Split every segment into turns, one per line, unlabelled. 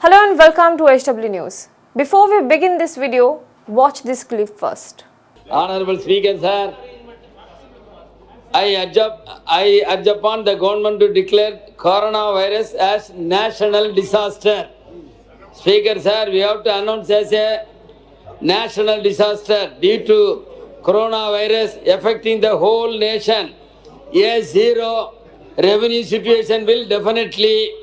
Hello and welcome to HW News. Before we begin this video, watch this clip first.
Honorable Speaker, sir, I urge upon the government to declare coronavirus as national disaster. Speaker, sir, we have to announce as a national disaster due to coronavirus affecting the whole nation. A zero revenue situation will definitely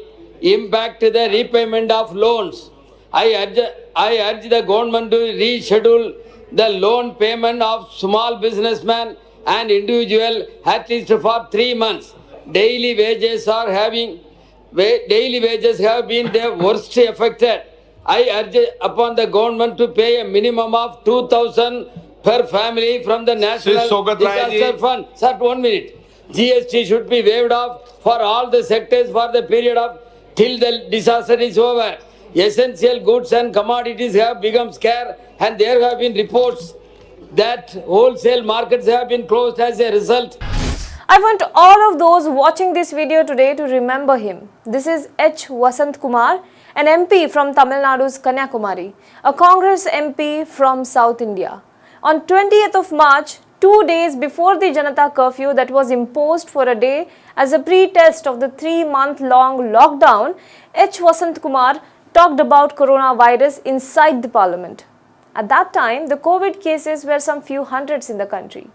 impact the repayment of loans. I urge the government to reschedule the loan payment of small businessmen and individual at least for 3 months. Daily wages have been the worst affected. I urge upon the government to pay a minimum of 2,000 per family from the National Disaster Fund. Sir, 1 minute. GST should be waived off for all the sectors for the period of till the disaster is over. Essential goods and commodities have become scarce, and there have been reports that wholesale markets have been closed as a result.
I want all of those watching this video today to remember him. This is H. Vasant Kumar, an MP from Tamil Nadu's Kanyakumari, a Congress MP from South India. On 20th of March, 2 days before the Janata curfew that was imposed for a day as a pre-test of the 3-month-long lockdown, H. Vasant Kumar talked about coronavirus inside the parliament. At that time, the COVID cases were some few hundreds in the country.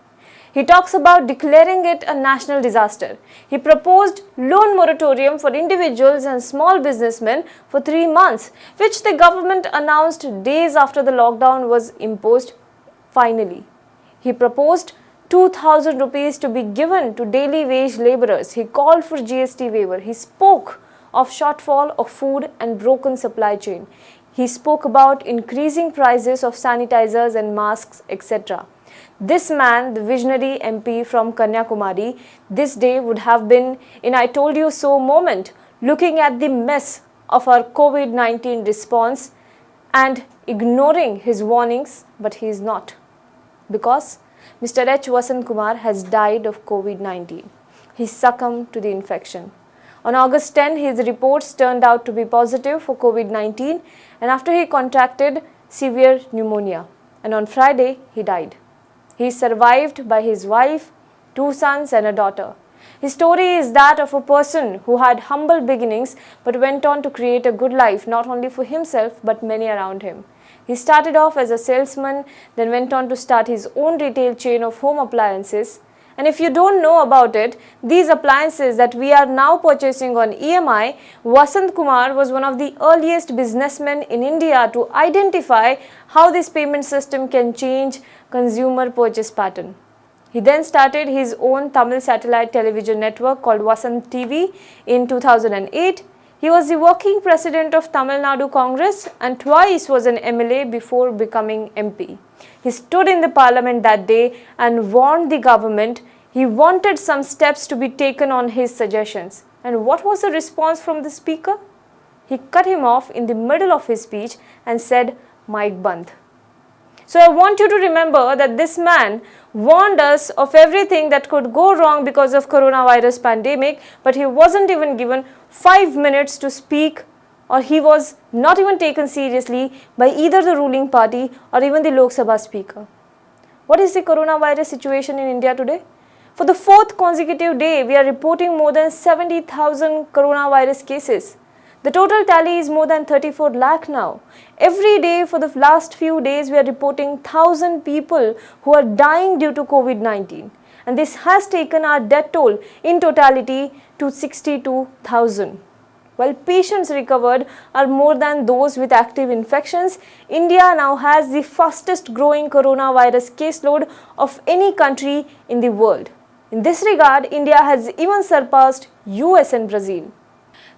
He talks about declaring it a national disaster. He proposed loan moratorium for individuals and small businessmen for 3 months, which the government announced days after the lockdown was imposed finally. He proposed 2,000 rupees to be given to daily wage laborers. He called for GST waiver. He spoke of shortfall of food and broken supply chain. He spoke about increasing prices of sanitizers and masks, etc. This man, the visionary MP from Kanyakumari, this day would have been in I told you so moment, looking at the mess of our COVID-19 response and ignoring his warnings, but he is not. Because Mr. H. Vasant Kumar has died of COVID-19. He succumbed to the infection. On August 10, his reports turned out to be positive for COVID-19, and after he contracted severe pneumonia. And on Friday, he died. He is survived by his wife, 2 sons and a daughter. His story is that of a person who had humble beginnings but went on to create a good life not only for himself but many around him. He started off as a salesman, then went on to start his own retail chain of home appliances. And if you don't know about it, these appliances that we are now purchasing on EMI, Vasant Kumar was one of the earliest businessmen in India to identify how this payment system can change consumer purchase pattern. He then started his own Tamil satellite television network called Vasant TV in 2008. He was the working president of Tamil Nadu Congress and twice was an MLA before becoming MP. He stood in the parliament that day and warned the government he wanted some steps to be taken on his suggestions. And what was the response from the speaker? He cut him off in the middle of his speech and said, "Mic band." So I want you to remember that this man warned us of everything that could go wrong because of coronavirus pandemic, but he wasn't even given 5 minutes to speak, or he was not even taken seriously by either the ruling party or even the Lok Sabha speaker. What is the coronavirus situation in India today? For the 4th consecutive day, we are reporting more than 70,000 coronavirus cases. The total tally is more than 34 lakh now. Every day for the last few days, we are reporting 1,000 people who are dying due to COVID-19. And this has taken our death toll in totality to 62,000. While patients recovered are more than those with active infections, India now has the fastest growing coronavirus caseload of any country in the world. In this regard, India has even surpassed US and Brazil.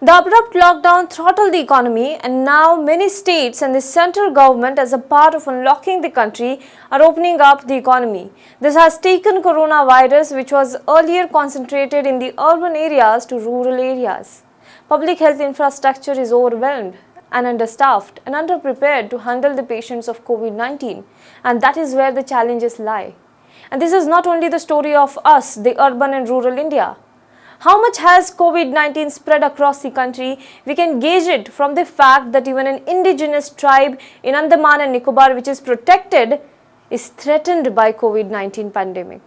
The abrupt lockdown throttled the economy, and now many states and the central government, as a part of unlocking the country, are opening up the economy. This has taken coronavirus, which was earlier concentrated in the urban areas, to rural areas. Public health infrastructure is overwhelmed and understaffed and underprepared to handle the patients of COVID-19, and that is where the challenges lie. And this is not only the story of us, the urban and rural India. How much has COVID-19 spread across the country? We can gauge it from the fact that even an indigenous tribe in Andaman and Nicobar, which is protected, is threatened by COVID-19 pandemic.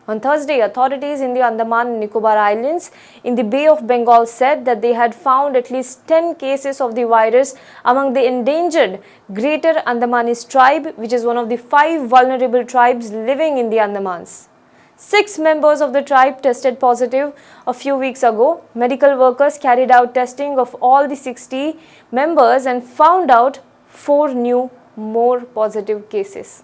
On Thursday, authorities in the Andaman and Nicobar Islands in the Bay of Bengal said that they had found at least 10 cases of the virus among the endangered Greater Andamanese tribe, which is one of the 5 vulnerable tribes living in the Andamans. 6 members of the tribe tested positive a few weeks ago. Medical workers carried out testing of all the 60 members and found out 4 more positive cases.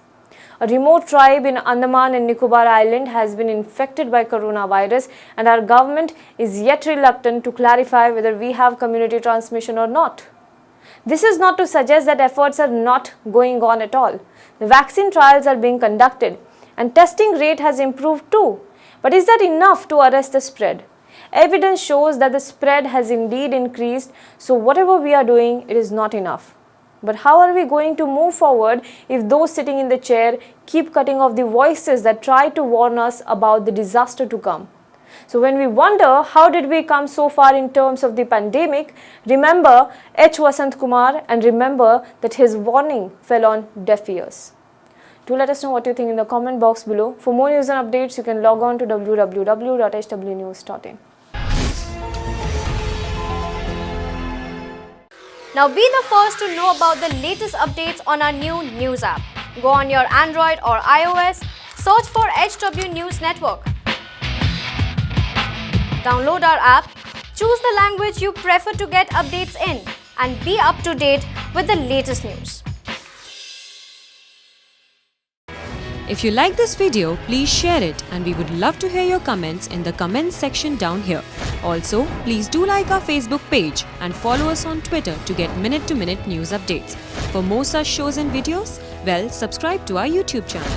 A remote tribe in Andaman and Nicobar Island has been infected by coronavirus, and our government is yet reluctant to clarify whether we have community transmission or not. This is not to suggest that efforts are not going on at all. The vaccine trials are being conducted and testing rate has improved too. But is that enough to arrest the spread? Evidence shows that the spread has indeed increased, so whatever we are doing, it is not enough. But how are we going to move forward if those sitting in the chair keep cutting off the voices that try to warn us about the disaster to come? So when we wonder how did we come so far in terms of the pandemic, remember H. Vasant Kumar and remember that his warning fell on deaf ears. Do let us know what you think in the comment box below. For more news and updates, you can log on to www.hwnews.in.
Now be the first to know about the latest updates on our new news app. Go on your Android or iOS, search for HW News Network. Download our app, choose the language you prefer to get updates in, and be up to date with the latest news.
If you like this video, please share it and we would love to hear your comments in the comments section down here. Also, please do like our Facebook page and follow us on Twitter to get minute-to-minute news updates. For more such shows and videos, well, subscribe to our YouTube channel.